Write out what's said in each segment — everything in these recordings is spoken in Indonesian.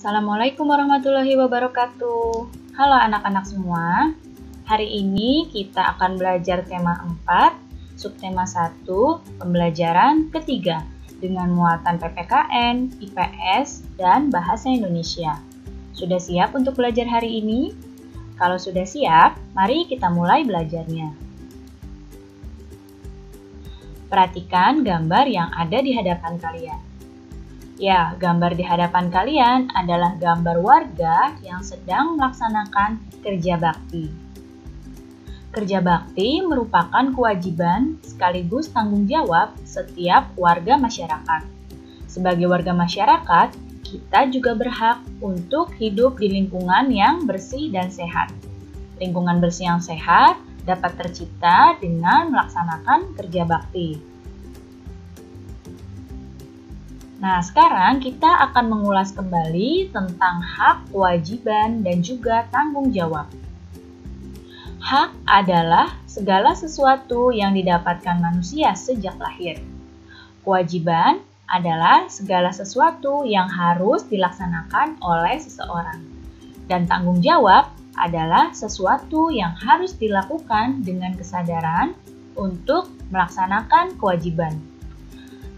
Assalamualaikum warahmatullahi wabarakatuh. Halo anak-anak semua. Hari ini kita akan belajar tema 4, subtema 1, pembelajaran ketiga dengan muatan PPKN, IPS, dan Bahasa Indonesia. Sudah siap untuk belajar hari ini? Kalau sudah siap, mari kita mulai belajarnya. Perhatikan gambar yang ada di hadapan kalian. Ya, gambar di hadapan kalian adalah gambar warga yang sedang melaksanakan kerja bakti. Kerja bakti merupakan kewajiban sekaligus tanggung jawab setiap warga masyarakat. Sebagai warga masyarakat, kita juga berhak untuk hidup di lingkungan yang bersih dan sehat. Lingkungan bersih yang sehat dapat tercipta dengan melaksanakan kerja bakti. Nah, sekarang kita akan mengulas kembali tentang hak, kewajiban, dan juga tanggung jawab. Hak adalah segala sesuatu yang didapatkan manusia sejak lahir. Kewajiban adalah segala sesuatu yang harus dilaksanakan oleh seseorang. Dan tanggung jawab adalah sesuatu yang harus dilakukan dengan kesadaran untuk melaksanakan kewajiban.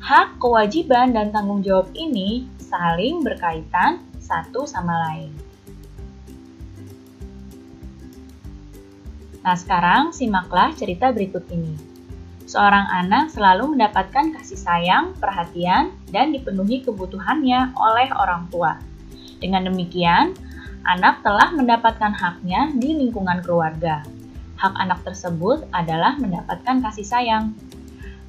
Hak, kewajiban, dan tanggung jawab ini saling berkaitan satu sama lain. Nah, sekarang simaklah cerita berikut ini. Seorang anak selalu mendapatkan kasih sayang, perhatian, dan dipenuhi kebutuhannya oleh orang tua. Dengan demikian, anak telah mendapatkan haknya di lingkungan keluarga. Hak anak tersebut adalah mendapatkan kasih sayang.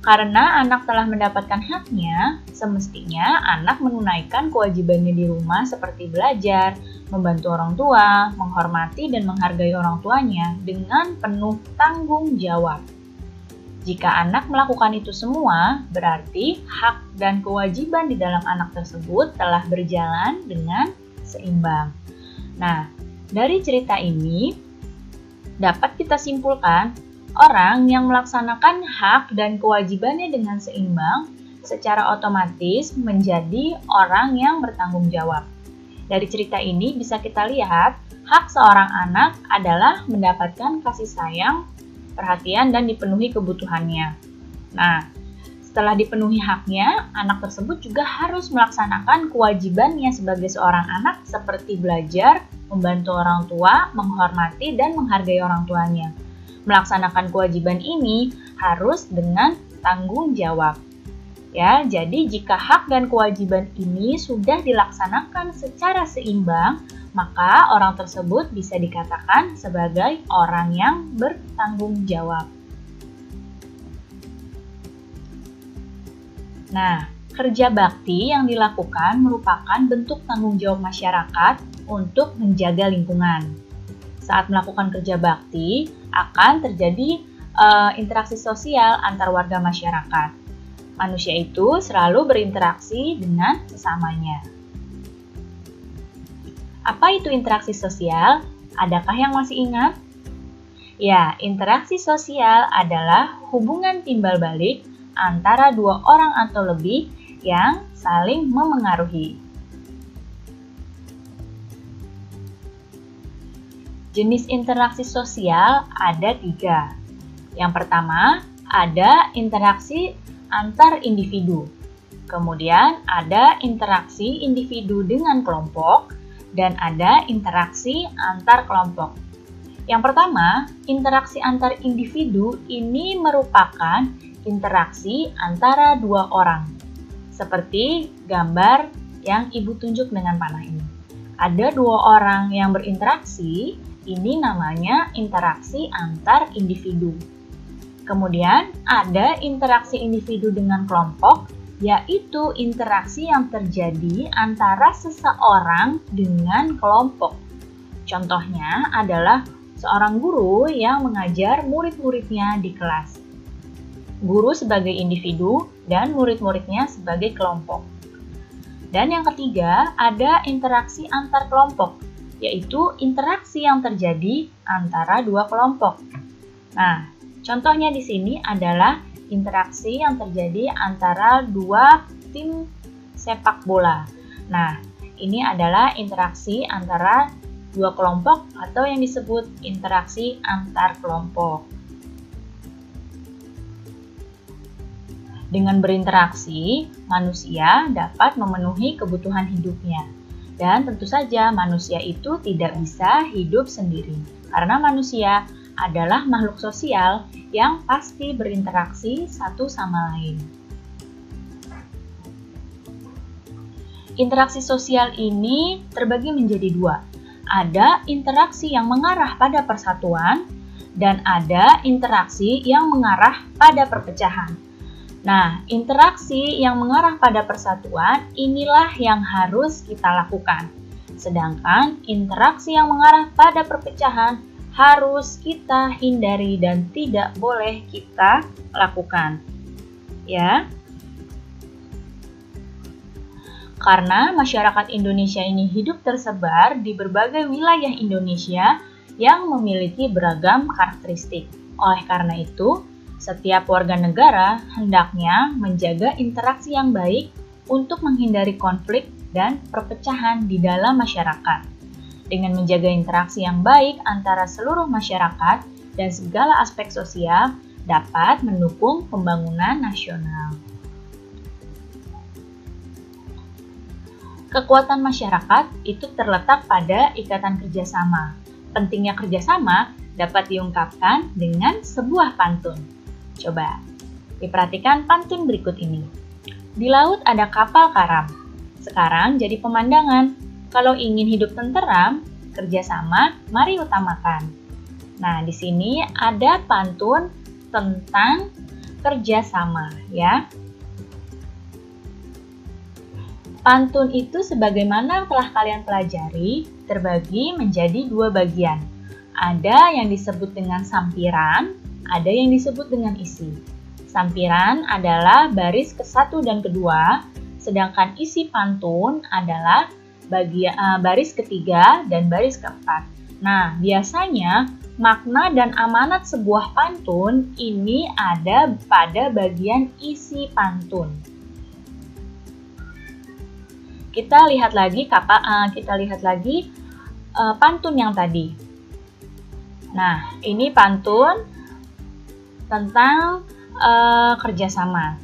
Karena anak telah mendapatkan haknya, semestinya anak menunaikan kewajibannya di rumah seperti belajar, membantu orang tua, menghormati dan menghargai orang tuanya dengan penuh tanggung jawab. Jika anak melakukan itu semua, berarti hak dan kewajiban di dalam anak tersebut telah berjalan dengan seimbang. Nah, dari cerita ini dapat kita simpulkan orang yang melaksanakan hak dan kewajibannya dengan seimbang secara otomatis menjadi orang yang bertanggung jawab. Dari cerita ini bisa kita lihat, hak seorang anak adalah mendapatkan kasih sayang, perhatian, dan dipenuhi kebutuhannya. Nah, setelah dipenuhi haknya, anak tersebut juga harus melaksanakan kewajibannya sebagai seorang anak seperti belajar, membantu orang tua, menghormati, dan menghargai orang tuanya. Melaksanakan kewajiban ini harus dengan tanggung jawab. Ya, jadi jika hak dan kewajiban ini sudah dilaksanakan secara seimbang, maka orang tersebut bisa dikatakan sebagai orang yang bertanggung jawab. Nah, kerja bakti yang dilakukan merupakan bentuk tanggung jawab masyarakat untuk menjaga lingkungan. Saat melakukan kerja bakti, akan terjadi interaksi sosial antar warga masyarakat. Manusia itu selalu berinteraksi dengan sesamanya. Apa itu interaksi sosial? Adakah yang masih ingat? Ya, interaksi sosial adalah hubungan timbal balik antara dua orang atau lebih yang saling memengaruhi. Jenis interaksi sosial ada 3. Yang pertama, ada interaksi antar individu. Kemudian ada interaksi individu dengan kelompok dan ada interaksi antar kelompok. Yang pertama, interaksi antar individu ini merupakan interaksi antara dua orang. Seperti gambar yang Ibu tunjuk dengan panah ini. Ada dua orang yang berinteraksi. Ini namanya interaksi antar individu. Kemudian ada interaksi individu dengan kelompok, yaitu interaksi yang terjadi antara seseorang dengan kelompok. Contohnya adalah seorang guru yang mengajar murid-muridnya di kelas. Guru sebagai individu dan murid-muridnya sebagai kelompok. Dan yang ketiga, ada interaksi antar kelompok, yaitu interaksi yang terjadi antara dua kelompok. Nah, contohnya di sini adalah interaksi yang terjadi antara dua tim sepak bola. Nah, Ini adalah interaksi antara dua kelompok atau yang disebut interaksi antar kelompok. Dengan berinteraksi, manusia dapat memenuhi kebutuhan hidupnya. Dan tentu saja manusia itu tidak bisa hidup sendiri, karena manusia adalah makhluk sosial yang pasti berinteraksi satu sama lain. Interaksi sosial ini terbagi menjadi dua. Ada interaksi yang mengarah pada persatuan, dan ada interaksi yang mengarah pada perpecahan. Nah, interaksi yang mengarah pada persatuan inilah yang harus kita lakukan. Sedangkan interaksi yang mengarah pada perpecahan harus kita hindari dan tidak boleh kita lakukan. Ya. Karena masyarakat Indonesia ini hidup tersebar di berbagai wilayah Indonesia yang memiliki beragam karakteristik. Oleh karena itu, setiap warga negara hendaknya menjaga interaksi yang baik untuk menghindari konflik dan perpecahan di dalam masyarakat. Dengan menjaga interaksi yang baik antara seluruh masyarakat dan segala aspek sosial dapat mendukung pembangunan nasional. Kekuatan masyarakat itu terletak pada ikatan kerjasama. Pentingnya kerjasama dapat diungkapkan dengan sebuah pantun. Coba, diperhatikan pantun berikut ini. Di laut ada kapal karam, sekarang jadi pemandangan. Kalau ingin hidup tenteram, kerjasama mari utamakan. Nah, di sini ada pantun tentang kerjasama, ya. Pantun itu sebagaimana telah kalian pelajari, terbagi menjadi dua bagian. Ada yang disebut dengan sampiran, ada yang disebut dengan isi. Sampiran adalah baris ke-1 dan kedua, sedangkan isi pantun adalah baris ketiga dan baris keempat. Nah, biasanya makna dan amanat sebuah pantun ini ada pada bagian isi pantun. Kita lihat lagi pantun yang tadi. Nah, ini pantun tentang kerjasama.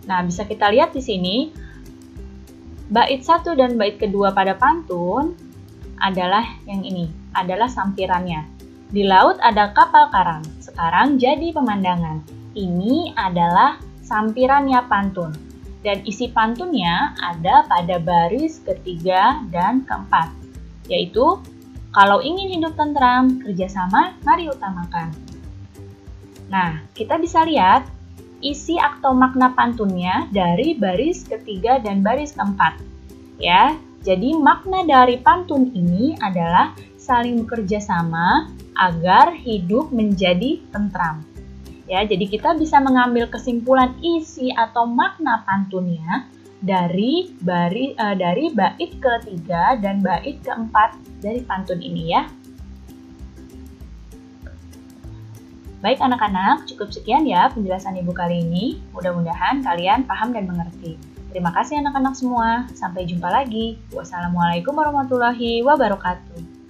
Nah, bisa kita lihat di sini bait 1 dan bait kedua pada pantun adalah yang ini, adalah sampirannya. Di laut ada kapal karam, sekarang jadi pemandangan. Ini adalah sampirannya pantun. Dan isi pantunnya ada pada baris ketiga dan keempat, yaitu kalau ingin hidup tentram, kerjasama mari utamakan. Nah, kita bisa lihat isi atau makna pantunnya dari baris ketiga dan baris keempat. Ya, jadi makna dari pantun ini adalah saling bekerja sama agar hidup menjadi tentram. Ya, jadi kita bisa mengambil kesimpulan isi atau makna pantunnya dari bait ketiga dan bait keempat dari pantun ini ya. Baik anak-anak, cukup sekian ya penjelasan Ibu kali ini. Mudah-mudahan kalian paham dan mengerti. Terima kasih anak-anak semua. Sampai jumpa lagi. Wassalamualaikum warahmatullahi wabarakatuh.